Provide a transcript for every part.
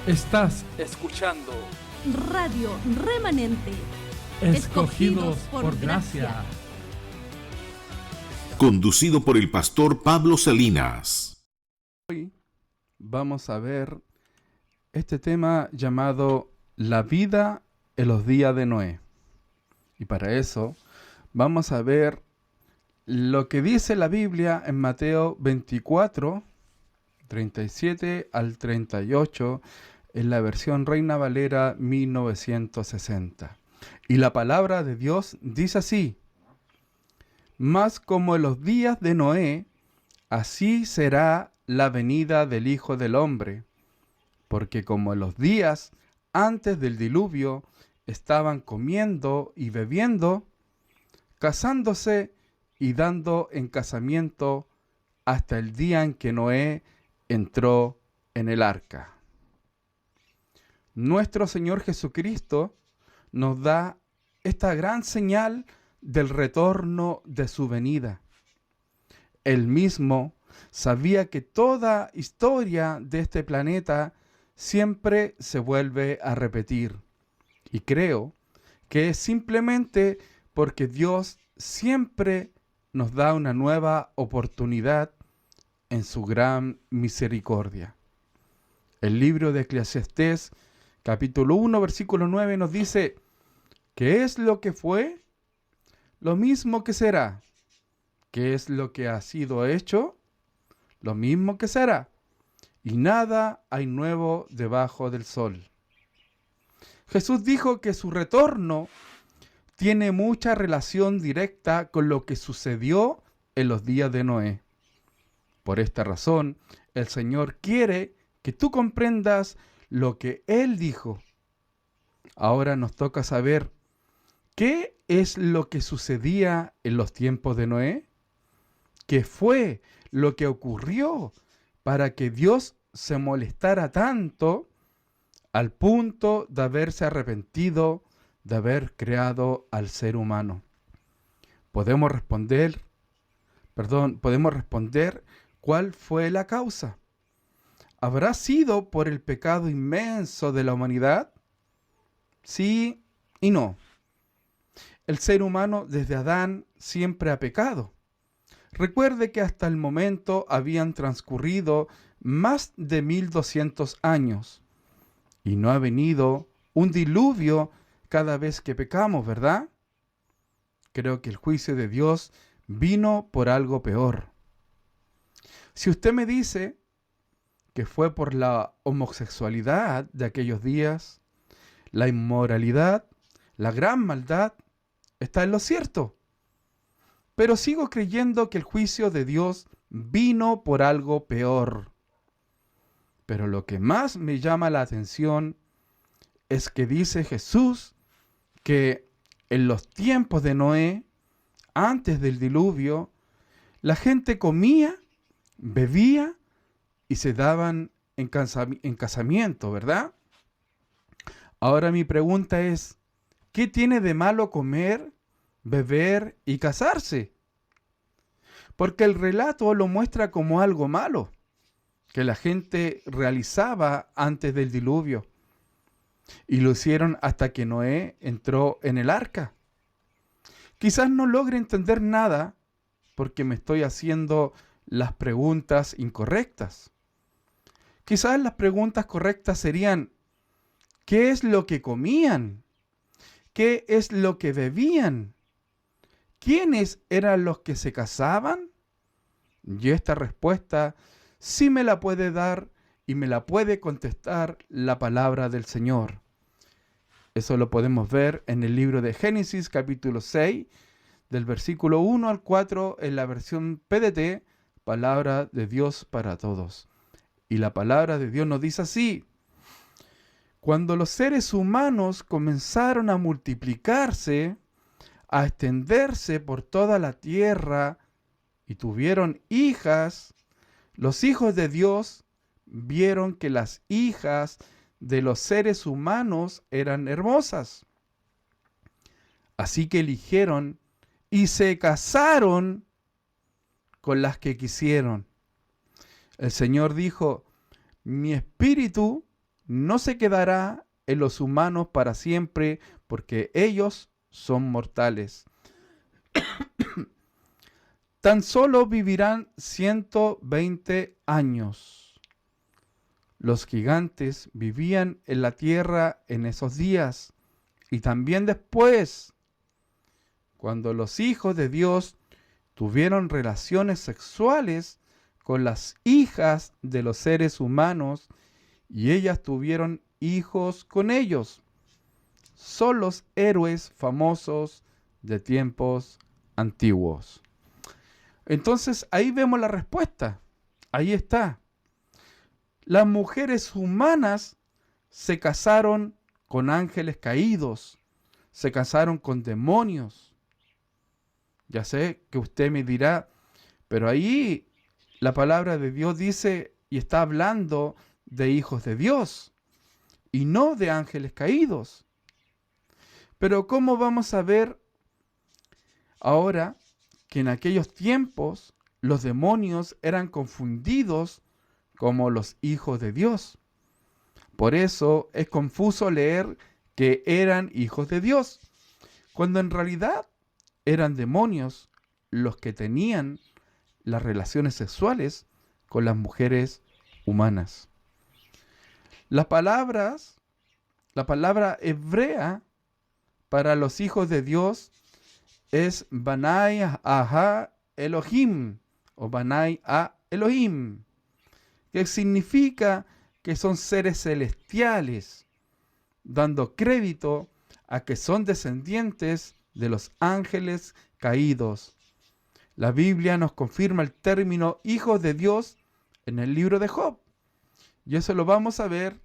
Estás escuchando Radio Remanente. Escogidos por Gracia. Conducido por el pastor Pablo Salinas. Hoy vamos a ver este tema llamado La vida en los días de Noé. Y para eso vamos a ver lo que dice la Biblia en Mateo 24, 37 al 38, en la versión Reina Valera 1960. Y la palabra de Dios dice así: Mas como en los días de Noé, así será la venida del Hijo del Hombre. Porque como en los días antes del diluvio estaban comiendo y bebiendo, casándose y dando en casamiento hasta el día en que Noé entró en el arca. Nuestro Señor Jesucristo nos da esta gran señal del retorno de su venida. Él mismo sabía que toda historia de este planeta siempre se vuelve a repetir. Y creo que es simplemente porque Dios siempre nos da una nueva oportunidad en su gran misericordia. El libro de Eclesiastés, capítulo 1, versículo 9, nos dice: ¿qué es lo que fue? Lo mismo que será. ¿Qué es lo que ha sido hecho? Lo mismo que será. Y nada hay nuevo debajo del sol. Jesús dijo que su retorno tiene mucha relación directa con lo que sucedió en los días de Noé. Por esta razón, el Señor quiere que tú comprendas lo que Él dijo. Ahora nos toca saber qué es lo que sucedía en los tiempos de Noé. ¿Qué fue lo que ocurrió para que Dios se molestara tanto al punto de haberse arrepentido de haber creado al ser humano? Podemos responder cuál fue la causa. ¿Habrá sido por el pecado inmenso de la humanidad? Sí y no. El ser humano desde Adán siempre ha pecado. Recuerde que hasta el momento habían transcurrido más de 1200 años y no ha venido un diluvio cada vez que pecamos, ¿verdad? Creo que el juicio de Dios vino por algo peor. Si usted me dice que fue por la homosexualidad de aquellos días, la inmoralidad, la gran maldad, está en lo cierto. Pero sigo creyendo que el juicio de Dios vino por algo peor. Pero lo que más me llama la atención es que dice Jesús que en los tiempos de Noé, antes del diluvio, la gente comía, bebía y se daban en casamiento, ¿verdad? Ahora mi pregunta es: ¿qué tiene de malo comer, beber y casarse? Porque el relato lo muestra como algo malo que la gente realizaba antes del diluvio. Y lo hicieron hasta que Noé entró en el arca. Quizás no logre entender nada porque me estoy haciendo las preguntas incorrectas. Quizás las preguntas correctas serían: ¿qué es lo que comían? ¿Qué es lo que bebían? ¿Quiénes eran los que se casaban? Y esta respuesta sí me la puede dar y me la puede contestar la palabra del Señor. Eso lo podemos ver en el libro de Génesis, capítulo 6, del versículo 1 al 4, en la versión PDT, Palabra de Dios para Todos. Y la palabra de Dios nos dice así: cuando los seres humanos comenzaron a multiplicarse, a extenderse por toda la tierra y tuvieron hijas, los hijos de Dios vieron que las hijas de los seres humanos eran hermosas. Así que eligieron y se casaron con las que quisieron. El Señor dijo: mi espíritu no se quedará en los humanos para siempre, porque ellos son mortales. Tan solo vivirán 120 años. Los gigantes vivían en la tierra en esos días y también después, cuando los hijos de Dios tuvieron relaciones sexuales con las hijas de los seres humanos y ellas tuvieron hijos con ellos. Son los héroes famosos de tiempos antiguos. Entonces ahí vemos la respuesta. Ahí está. Las mujeres humanas se casaron con ángeles caídos, se casaron con demonios. Ya sé que usted me dirá, pero ahí la palabra de Dios dice y está hablando de hijos de Dios y no de ángeles caídos. Pero ¿cómo vamos a ver ahora que en aquellos tiempos los demonios eran confundidos como los hijos de Dios? Por eso es confuso leer que eran hijos de Dios, cuando en realidad eran demonios los que tenían las relaciones sexuales con las mujeres humanas. La palabra hebrea para los hijos de Dios es Banai Aha Elohim o Banai A Elohim, que significa que son seres celestiales, dando crédito a que son descendientes de los ángeles caídos. La Biblia nos confirma el término hijos de Dios en el libro de Job. Y eso lo vamos a ver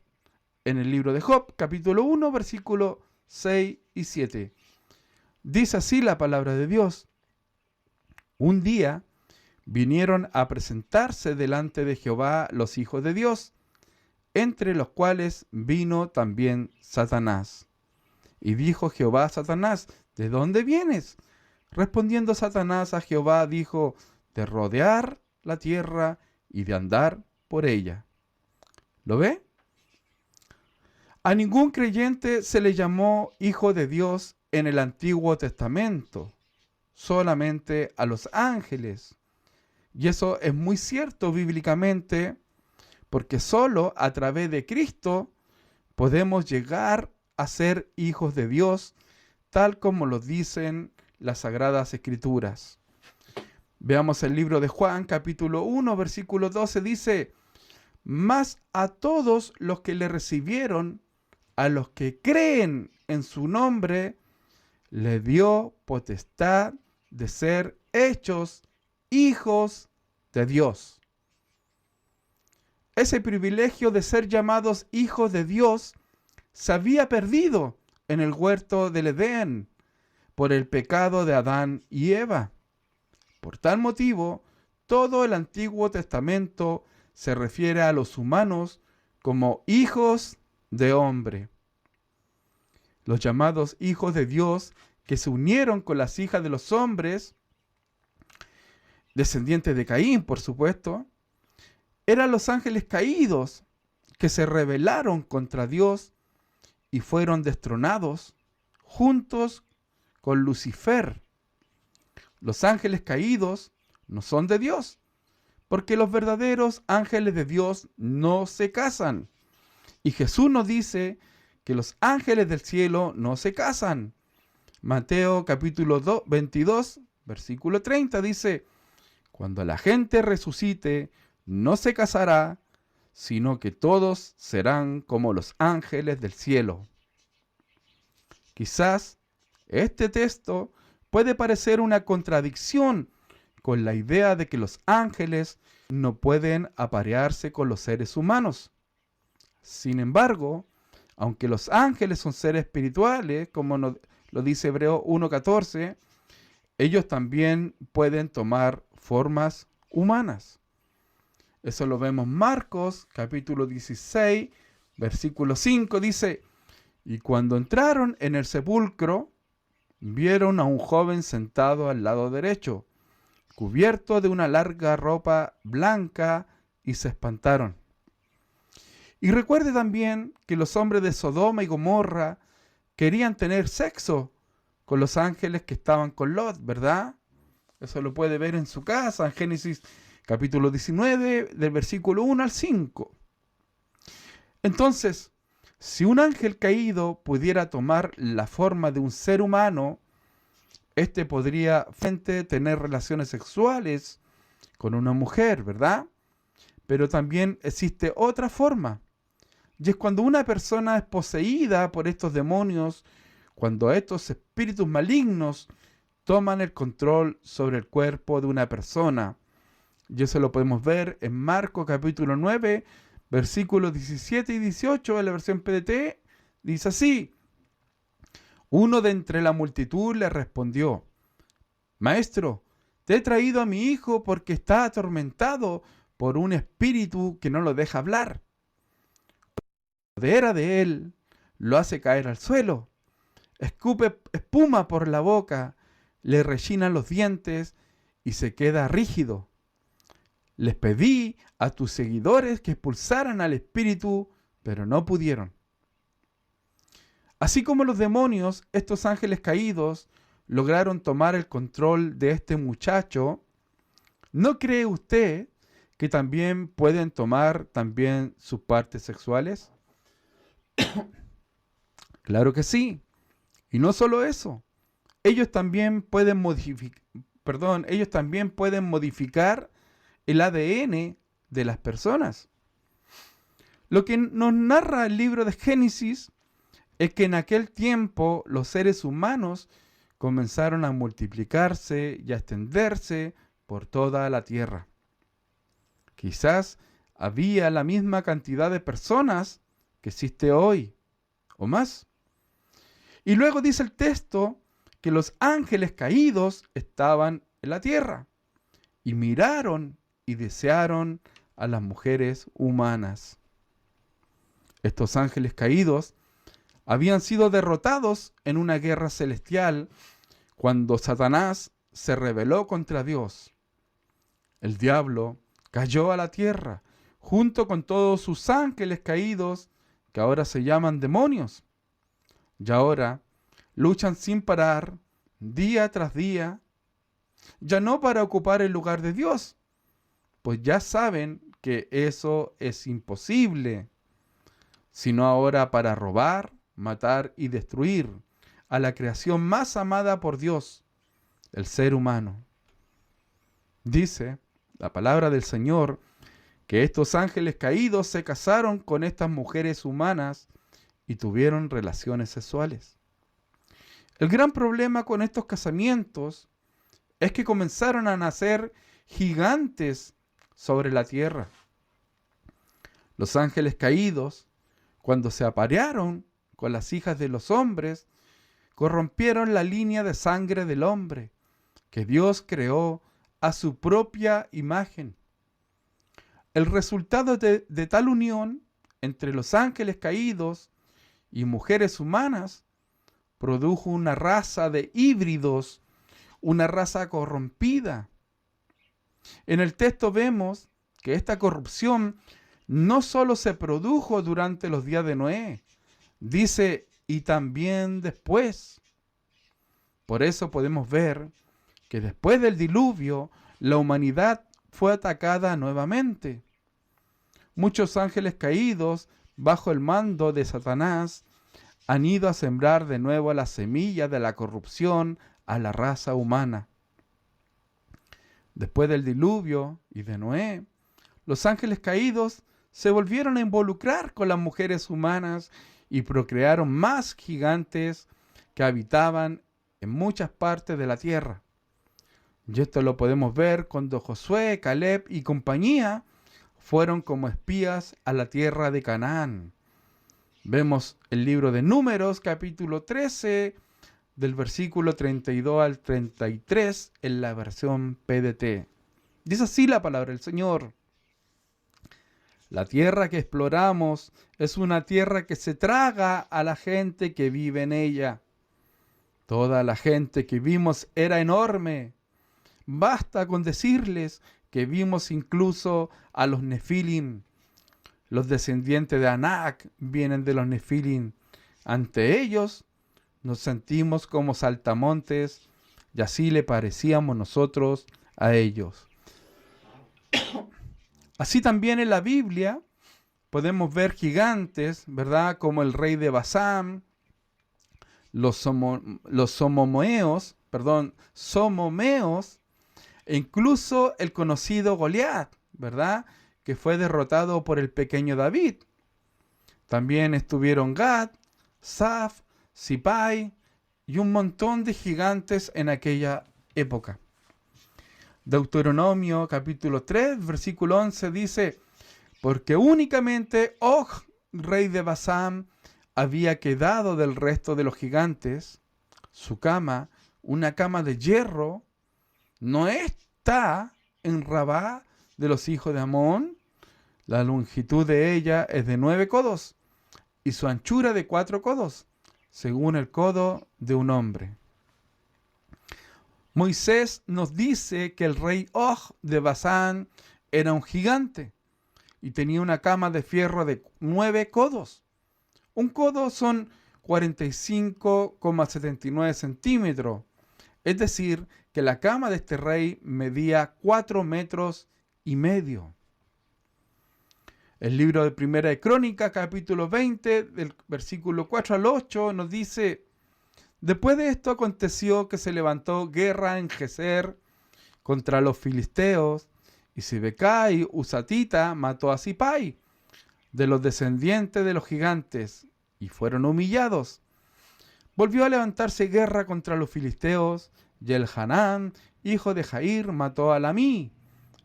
en el libro de Job, capítulo 1, versículos 6 y 7. Dice así la palabra de Dios. Un día vinieron a presentarse delante de Jehová los hijos de Dios, entre los cuales vino también Satanás. Y dijo Jehová a Satanás, ¿de dónde vienes? Respondiendo Satanás a Jehová, dijo, de rodear la tierra y de andar por ella. ¿Lo ve? A ningún creyente se le llamó hijo de Dios en el Antiguo Testamento, solamente a los ángeles. Y eso es muy cierto bíblicamente, porque solo a través de Cristo podemos llegar a ser hijos de Dios, tal como lo dicen las Sagradas Escrituras. Veamos el libro de Juan, capítulo 1, versículo 12, dice, mas a todos los que le recibieron, a los que creen en su nombre, le dio potestad de ser hechos hijos de Dios. Ese privilegio de ser llamados hijos de Dios se había perdido en el huerto del Edén por el pecado de Adán y Eva. Por tal motivo, todo el Antiguo Testamento se refiere a los humanos como hijos de hombre. Los llamados hijos de Dios que se unieron con las hijas de los hombres, descendientes de Caín, por supuesto, eran los ángeles caídos que se rebelaron contra Dios y fueron destronados juntos con Lucifer. Los ángeles caídos no son de Dios, porque los verdaderos ángeles de Dios no se casan. Y Jesús nos dice que los ángeles del cielo no se casan. Mateo capítulo 22, versículo 30 dice, cuando la gente resucite, no se casará, sino que todos serán como los ángeles del cielo. Quizás este texto puede parecer una contradicción con la idea de que los ángeles no pueden aparearse con los seres humanos. Sin embargo, aunque los ángeles son seres espirituales, como lo dice Hebreos 1:14, ellos también pueden tomar formas humanas. Eso lo vemos en Marcos, capítulo 16, versículo 5, dice, y cuando entraron en el sepulcro, vieron a un joven sentado al lado derecho, cubierto de una larga ropa blanca, y se espantaron. Y recuerde también que los hombres de Sodoma y Gomorra querían tener sexo con los ángeles que estaban con Lot, ¿verdad? Eso lo puede ver en su casa, en Génesis capítulo 19, del versículo 1 al 5. Entonces, si un ángel caído pudiera tomar la forma de un ser humano, este podría tener relaciones sexuales con una mujer, ¿verdad? Pero también existe otra forma, y es cuando una persona es poseída por estos demonios, cuando estos espíritus malignos toman el control sobre el cuerpo de una persona. Y eso lo podemos ver en Marcos capítulo 9, versículos 17 y 18, en la versión PDT, dice así: uno de entre la multitud le respondió: Maestro, te he traído a mi hijo porque está atormentado por un espíritu que no lo deja hablar. Se apodera de él, lo hace caer al suelo, escupe espuma por la boca, le rechinan los dientes y se queda rígido. Les pedí a tus seguidores que expulsaran al espíritu, pero no pudieron. Así como los demonios, estos ángeles caídos lograron tomar el control de este muchacho, ¿no cree usted que también pueden tomar también sus partes sexuales? Claro que sí. Y no solo eso, ellos también pueden modificar el ADN de las personas. Lo que nos narra el libro de Génesis es que en aquel tiempo los seres humanos comenzaron a multiplicarse y a extenderse por toda la tierra. Quizás había la misma cantidad de personas que existe hoy, o más. Y luego dice el texto que los ángeles caídos estaban en la tierra y miraron y desearon a las mujeres humanas. Estos ángeles caídos habían sido derrotados en una guerra celestial cuando Satanás se rebeló contra Dios. El diablo cayó a la tierra junto con todos sus ángeles caídos, que ahora se llaman demonios. Y ahora luchan sin parar, día tras día, ya no para ocupar el lugar de Dios, pues ya saben que eso es imposible, sino ahora para robar, matar y destruir a la creación más amada por Dios, el ser humano. Dice la palabra del Señor que estos ángeles caídos se casaron con estas mujeres humanas y tuvieron relaciones sexuales. El gran problema con estos casamientos es que comenzaron a nacer gigantes sobre la tierra. Los ángeles caídos, cuando se aparearon con las hijas de los hombres, corrompieron la línea de sangre del hombre, que Dios creó a su propia imagen. El resultado de tal unión entre los ángeles caídos y mujeres humanas produjo una raza de híbridos, una raza corrompida. En el texto vemos que esta corrupción no solo se produjo durante los días de Noé, dice, y también después. Por eso podemos ver que después del diluvio, la humanidad fue atacada nuevamente. Muchos ángeles caídos, bajo el mando de Satanás, han ido a sembrar de nuevo la semilla de la corrupción a la raza humana. Después del diluvio y de Noé, los ángeles caídos se volvieron a involucrar con las mujeres humanas y procrearon más gigantes que habitaban en muchas partes de la tierra. Y esto lo podemos ver cuando Josué, Caleb y compañía fueron como espías a la tierra de Canaán. Vemos el libro de Números, capítulo 13, del versículo 32 al 33, en la versión PDT. Dice así la palabra del Señor. La tierra que exploramos es una tierra que se traga a la gente que vive en ella. Toda la gente que vimos era enorme. Basta con decirles que vimos incluso a los Nefilim. Los descendientes de Anak vienen de los Nefilim. Ante ellos nos sentimos como saltamontes y así le parecíamos nosotros a ellos. Así también en la Biblia podemos ver gigantes, ¿verdad? Como el rey de Basán, los somomeos, e incluso el conocido Goliat, ¿verdad? Que fue derrotado por el pequeño David. También estuvieron Gad, Saf, Sipai y un montón de gigantes en aquella época. Deuteronomio capítulo 3, versículo 11 dice: porque únicamente Og, rey de Basán, había quedado del resto de los gigantes. Su cama, una cama de hierro, no está en Rabá de los hijos de Amón. La longitud de ella es de 9 codos y su anchura de 4 codos, según el codo de un hombre. Moisés nos dice que el rey Og de Basán era un gigante y tenía una cama de fierro de 9 codos. Un codo son 45,79 centímetros. Es decir, que la cama de este rey medía 4 metros y medio. El libro de Primera de Crónicas, capítulo 20, del versículo 4 al 8, nos dice: después de esto aconteció que se levantó guerra en Geser contra los filisteos, y Sibecai, Usatita, mató a Sipai, de los descendientes de los gigantes, y fueron humillados. Volvió a levantarse guerra contra los filisteos, y el Hanán, hijo de Jair, mató a Lamí,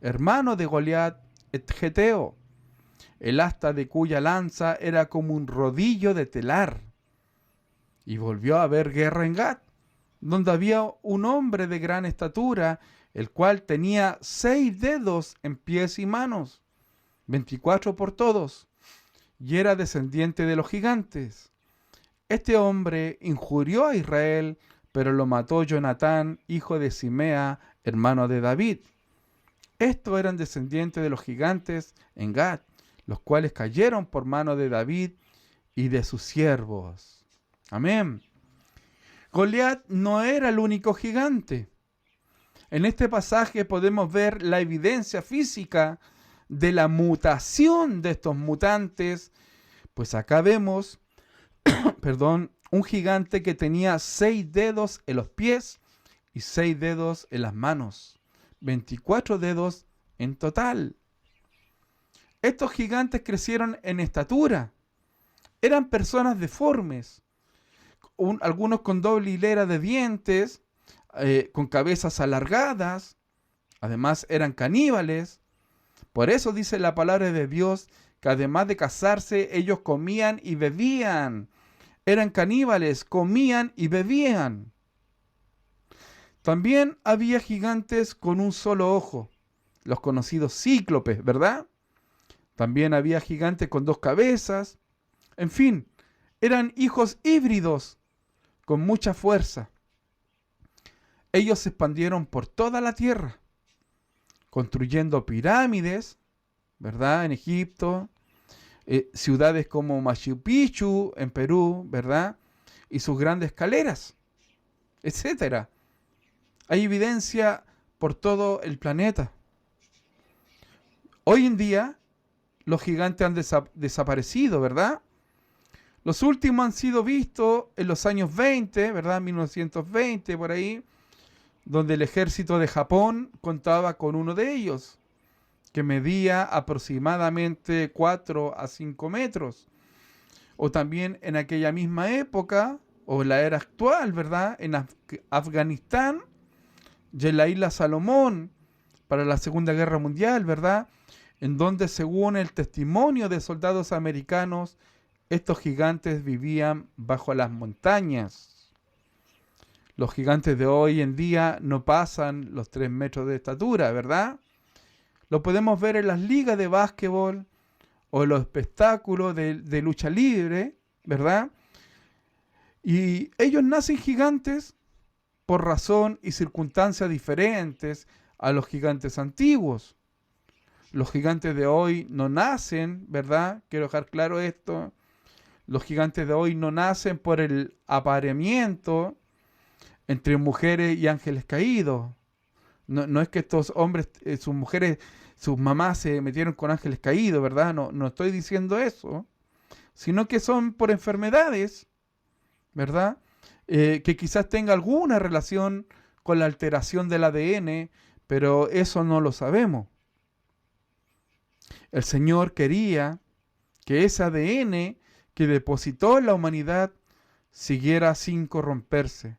hermano de Goliat Etgeteo, el asta de cuya lanza era como un rodillo de telar. Y volvió a haber guerra en Gat, donde había un hombre de gran estatura, el cual tenía 6 dedos en pies y manos, 24 por todos, y era descendiente de los gigantes. Este hombre injurió a Israel, pero lo mató Jonatán, hijo de Simea, hermano de David. Estos eran descendientes de los gigantes en Gat, los cuales cayeron por mano de David y de sus siervos. Amén. Goliat no era el único gigante. En este pasaje podemos ver la evidencia física de la mutación de estos mutantes, pues acá vemos, un gigante que tenía 6 dedos en los pies y 6 dedos en las manos, 24 dedos en total. Estos gigantes crecieron en estatura, eran personas deformes, algunos con doble hilera de dientes, con cabezas alargadas, además eran caníbales. Por eso dice la palabra de Dios que además de casarse, ellos comían y bebían. Eran caníbales, comían y bebían. También había gigantes con un solo ojo, los conocidos cíclopes, ¿verdad? También había gigantes con 2 cabezas. En fin, eran hijos híbridos con mucha fuerza. Ellos se expandieron por toda la tierra, construyendo pirámides, ¿verdad? En Egipto, ciudades como Machu Picchu en Perú, ¿verdad? Y sus grandes escaleras, etcétera. Hay evidencia por todo el planeta. Hoy en día, los gigantes han desaparecido, ¿verdad? Los últimos han sido vistos en los años 20, ¿verdad? 1920, por ahí, donde el ejército de Japón contaba con uno de ellos, que medía aproximadamente 4 a 5 metros. O también en aquella misma época, o en la era actual, ¿verdad? En Afganistán y en la isla Salomón, para la Segunda Guerra Mundial, ¿verdad? En donde, según el testimonio de soldados americanos, estos gigantes vivían bajo las montañas. Los gigantes de hoy en día no pasan los 3 metros de estatura, ¿verdad? Lo podemos ver en las ligas de básquetbol o en los espectáculos de lucha libre, ¿verdad? Y ellos nacen gigantes por razón y circunstancias diferentes a los gigantes antiguos. Los gigantes de hoy no nacen, ¿verdad? Quiero dejar claro esto. Los gigantes de hoy no nacen por el apareamiento entre mujeres y ángeles caídos. No es que estos hombres, sus mujeres, sus mamás se metieron con ángeles caídos, ¿verdad? No estoy diciendo eso. Sino que son por enfermedades, ¿verdad? Que quizás tenga alguna relación con la alteración del ADN, pero eso no lo sabemos. El Señor quería que ese ADN que depositó en la humanidad siguiera sin corromperse,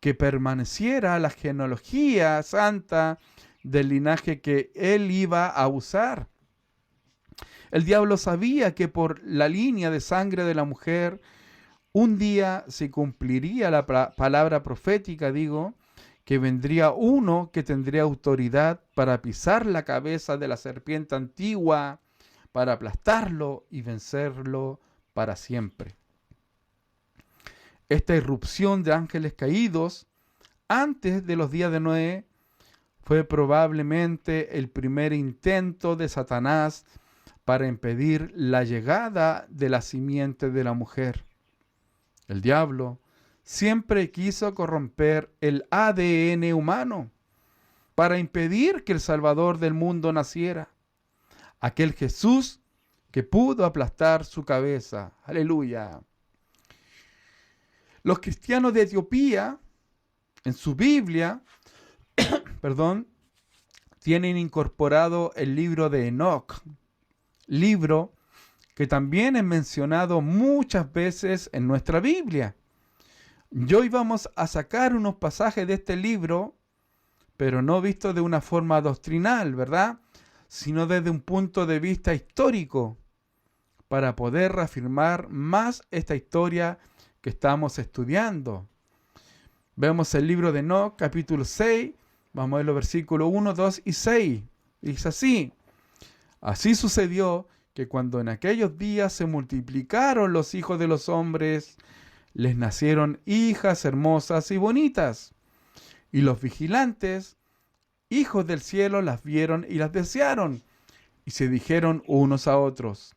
que permaneciera la genealogía santa del linaje que Él iba a usar. El diablo sabía que por la línea de sangre de la mujer un día se cumpliría la palabra profética, que vendría uno que tendría autoridad para pisar la cabeza de la serpiente antigua, para aplastarlo y vencerlo para siempre. Esta irrupción de ángeles caídos antes de los días de Noé fue probablemente el primer intento de Satanás para impedir la llegada de la simiente de la mujer. El diablo siempre quiso corromper el ADN humano para impedir que el Salvador del mundo naciera, aquel Jesús que pudo aplastar su cabeza. Aleluya. Los cristianos de Etiopía, en su Biblia, tienen incorporado el libro de Enoc, libro que también es mencionado muchas veces en nuestra Biblia. Y hoy vamos a sacar unos pasajes de este libro, pero no visto de una forma doctrinal, ¿verdad? Sino desde un punto de vista histórico, para poder reafirmar más esta historia que estamos estudiando. Vemos el libro de Enoc, capítulo 6, vamos a ver los versículos 1, 2 y 6. Dice así: así sucedió que cuando en aquellos días se multiplicaron los hijos de los hombres, les nacieron hijas hermosas y bonitas. Y los vigilantes, hijos del cielo, las vieron y las desearon. Y se dijeron unos a otros: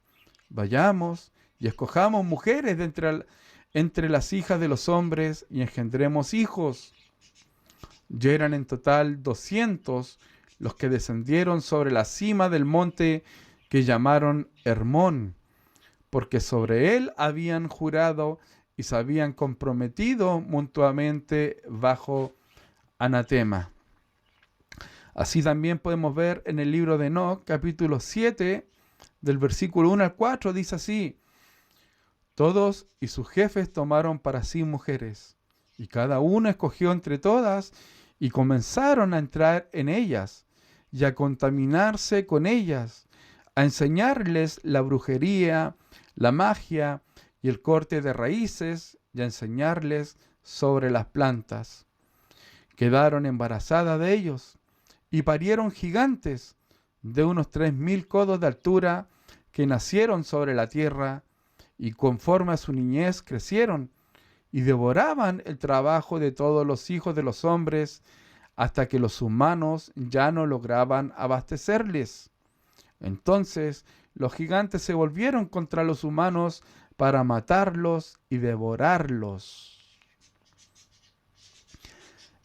vayamos y escojamos mujeres de entre las hijas de los hombres y engendremos hijos. Ya eran en total 200 los que descendieron sobre la cima del monte que llamaron Hermón, porque sobre él habían jurado y se habían comprometido mutuamente bajo anatema. Así también podemos ver en el libro de Enoc, capítulo 7, del versículo 1 al 4, dice así: todos y sus jefes tomaron para sí mujeres, y cada uno escogió entre todas, y comenzaron a entrar en ellas, y a contaminarse con ellas, a enseñarles la brujería, la magia y el corte de raíces, y a enseñarles sobre las plantas. Quedaron embarazadas de ellos, y parieron gigantes de unos 3,000 codos de altura, que nacieron sobre la tierra, y conforme a su niñez crecieron, y devoraban el trabajo de todos los hijos de los hombres, hasta que los humanos ya no lograban abastecerles. Entonces los gigantes se volvieron contra los humanos para matarlos y devorarlos.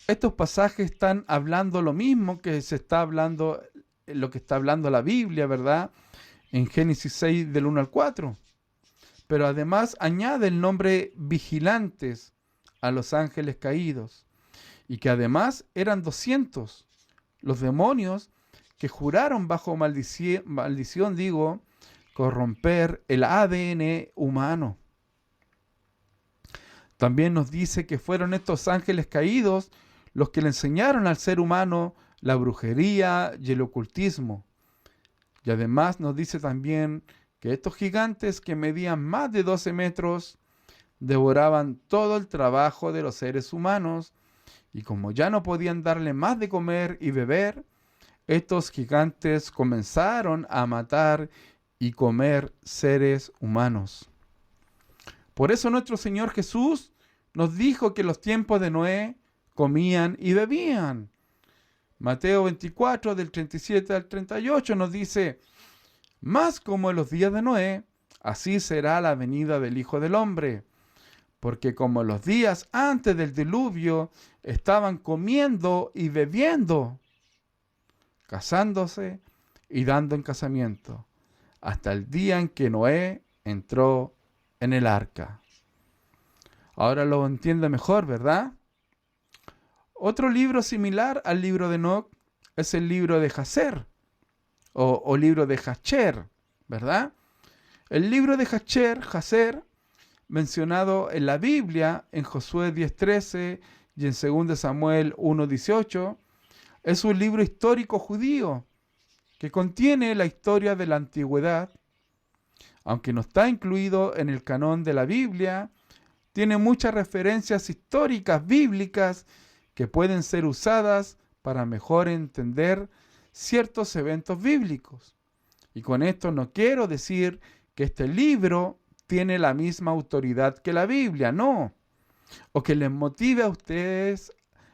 Estos pasajes están hablando lo mismo que se está hablando, lo que está hablando la Biblia, ¿verdad? En Génesis 6, del 1 al 4. Pero además añade el nombre vigilantes a los ángeles caídos, y que además eran 200 los demonios que juraron bajo maldición, corromper el ADN humano. También nos dice que fueron estos ángeles caídos los que le enseñaron al ser humano la brujería y el ocultismo. Y además nos dice también que estos gigantes, que medían más de 12 metros, devoraban todo el trabajo de los seres humanos, y como ya no podían darle más de comer y beber, estos gigantes comenzaron a matar y comer seres humanos. Por eso nuestro Señor Jesús nos dijo que en los tiempos de Noé comían y bebían, Mateo 24, del 37 al 38, nos dice: Más como en los días de Noé, así será la venida del Hijo del Hombre. Porque como en los días antes del diluvio estaban comiendo y bebiendo, casándose y dando en casamiento, hasta el día en que Noé entró en el arca. Ahora lo entiende mejor, ¿verdad? Otro libro similar al libro de Enoc es el libro de Jacer, o libro de Jacher, ¿verdad? El libro de Jacer, mencionado en la Biblia, en Josué 10:13 y en 2 Samuel 1:18, es un libro histórico judío que contiene la historia de la antigüedad. Aunque no está incluido en el canon de la Biblia, tiene muchas referencias históricas bíblicas que pueden ser usadas para mejor entender ciertos eventos bíblicos. Y con esto no quiero decir que este libro tiene la misma autoridad que la Biblia, no. O que les motive a ustedes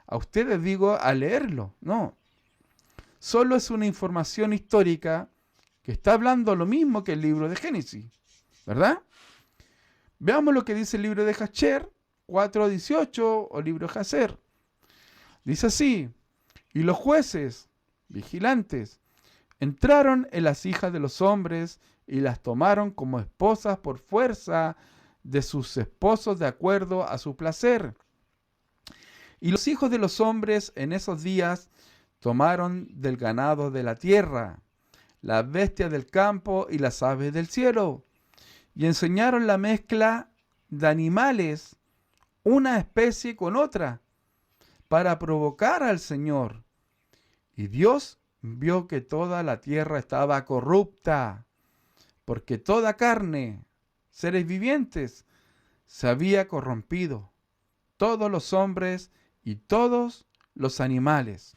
a leerlo, no. Solo es una información histórica que está hablando lo mismo que el libro de Génesis, ¿verdad? Veamos lo que dice el libro de Jacher 4:18 o libro de Jacer. Dice así: y los jueces, vigilantes, entraron en las hijas de los hombres y las tomaron como esposas por fuerza de sus esposos de acuerdo a su placer. Y los hijos de los hombres en esos días tomaron del ganado de la tierra, las bestias del campo y las aves del cielo, y enseñaron la mezcla de animales, una especie con otra, para provocar al Señor. Y Dios vio que toda la tierra estaba corrupta, porque toda carne, seres vivientes, se había corrompido, todos los hombres y todos los animales.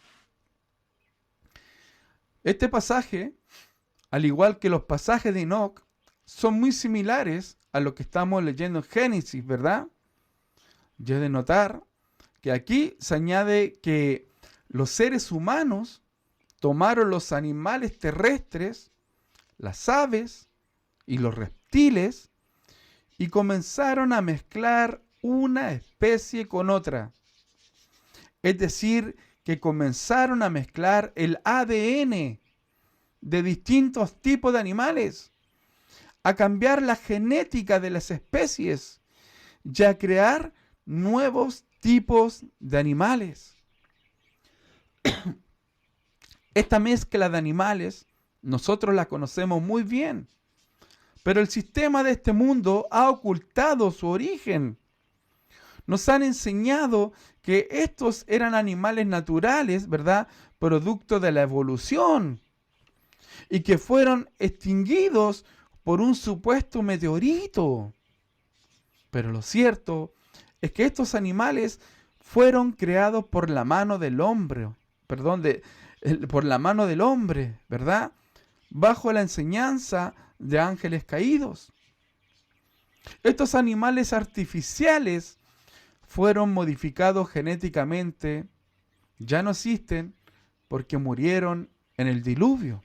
Este pasaje, al igual que los pasajes de Enoc, son muy similares a lo que estamos leyendo en Génesis, ¿verdad? Y he de notar que aquí se añade que los seres humanos tomaron los animales terrestres, las aves y los reptiles y comenzaron a mezclar una especie con otra. Es decir, que comenzaron a mezclar el ADN de distintos tipos de animales, a cambiar la genética de las especies y a crear nuevos tipos de animales. Esta mezcla de animales nosotros la conocemos muy bien, pero el sistema de este mundo ha ocultado su origen. Nos han enseñado que estos eran animales naturales, ¿verdad? Producto de la evolución, y que fueron extinguidos por un supuesto meteorito. Pero lo cierto es que estos animales fueron creados por la mano del hombre, por la mano del hombre, ¿verdad? Bajo la enseñanza de ángeles caídos. Estos animales artificiales fueron modificados genéticamente, ya no existen porque murieron en el diluvio.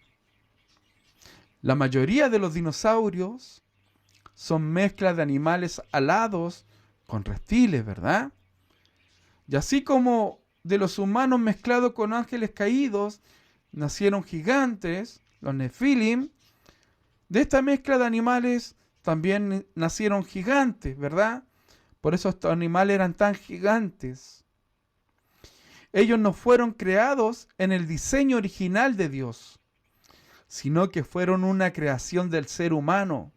La mayoría de los dinosaurios son mezclas de animales alados con reptiles, ¿verdad? Y así como de los humanos mezclados con ángeles caídos nacieron gigantes, los Nefilim, de esta mezcla de animales también nacieron gigantes, ¿verdad? Por eso estos animales eran tan gigantes. Ellos no fueron creados en el diseño original de Dios, sino que fueron una creación del ser humano,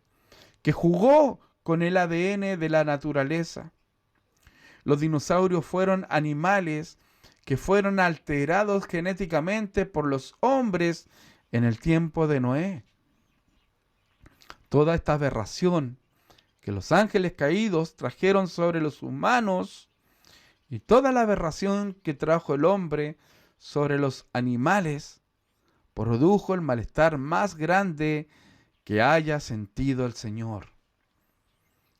que jugó con el ADN de la naturaleza. Los dinosaurios fueron animales que fueron alterados genéticamente por los hombres en el tiempo de Noé. Toda esta aberración que los ángeles caídos trajeron sobre los humanos y toda la aberración que trajo el hombre sobre los animales produjo el malestar más grande que haya sentido el Señor.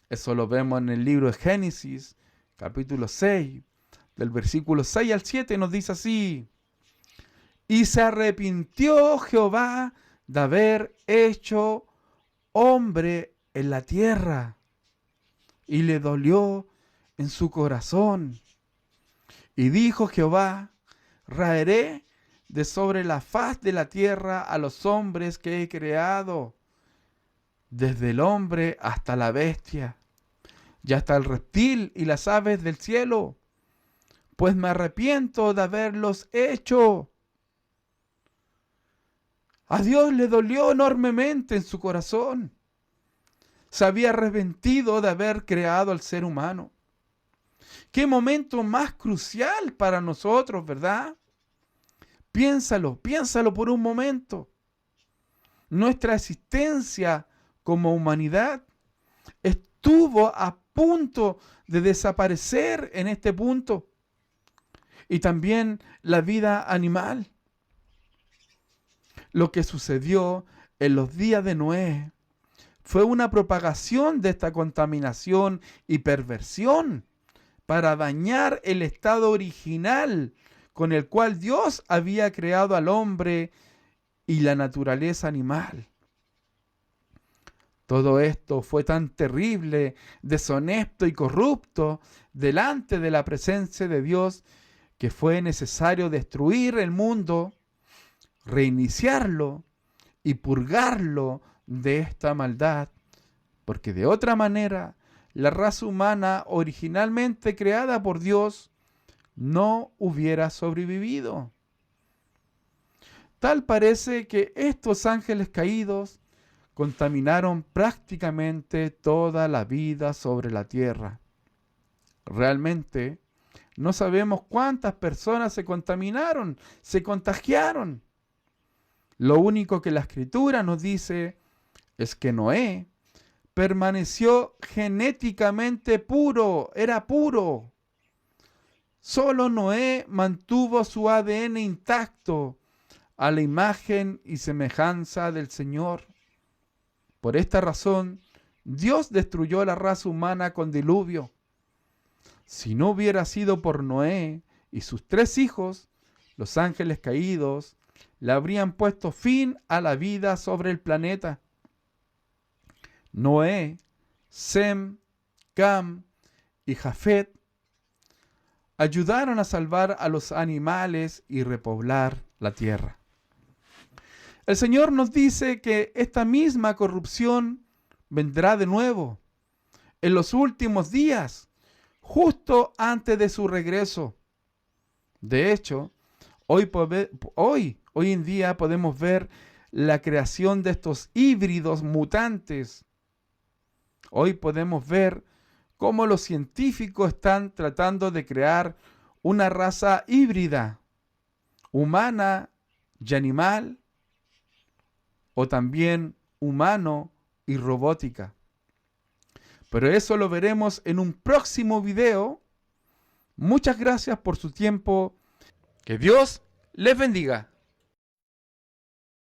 Eso lo vemos en el libro de Génesis, capítulo 6, del versículo 6 al 7, nos dice así: Y se arrepintió Jehová de haber hecho hombre en la tierra, y le dolió en su corazón. Y dijo Jehová: raeré de sobre la faz de la tierra a los hombres que he creado, desde el hombre hasta la bestia, y hasta el reptil y las aves del cielo, pues me arrepiento de haberlos hecho. A Dios le dolió enormemente en su corazón. Se había arrepentido de haber creado al ser humano. Qué momento más crucial para nosotros, ¿verdad? Piénsalo por un momento. Nuestra existencia como humanidad estuvo a punto de desaparecer en este punto. Y también la vida animal. Lo que sucedió en los días de Noé fue una propagación de esta contaminación y perversión para dañar el estado original con el cual Dios había creado al hombre y la naturaleza animal. Todo esto fue tan terrible, deshonesto y corrupto delante de la presencia de Dios que fue necesario destruir el mundo, reiniciarlo y purgarlo de esta maldad, porque de otra manera la raza humana originalmente creada por Dios no hubiera sobrevivido. Tal parece que estos ángeles caídos contaminaron prácticamente toda la vida sobre la tierra. Realmente no sabemos cuántas personas se contaminaron, se contagiaron. Lo único que la Escritura nos dice es que Noé permaneció genéticamente puro, era puro. Solo Noé mantuvo su ADN intacto a la imagen y semejanza del Señor. Por esta razón, Dios destruyó a la raza humana con diluvio. Si no hubiera sido por Noé y sus 3 hijos, los ángeles caídos le habrían puesto fin a la vida sobre el planeta. Noé, Sem, Cam y Jafet ayudaron a salvar a los animales y repoblar la tierra. El Señor nos dice que esta misma corrupción vendrá de nuevo en los últimos días, justo antes de su regreso. De hecho, hoy en día podemos ver la creación de estos híbridos mutantes. Hoy podemos ver cómo los científicos están tratando de crear una raza híbrida, humana y animal, o también humano y robótica. Pero eso lo veremos en un próximo video. Muchas gracias por su tiempo. Que Dios les bendiga.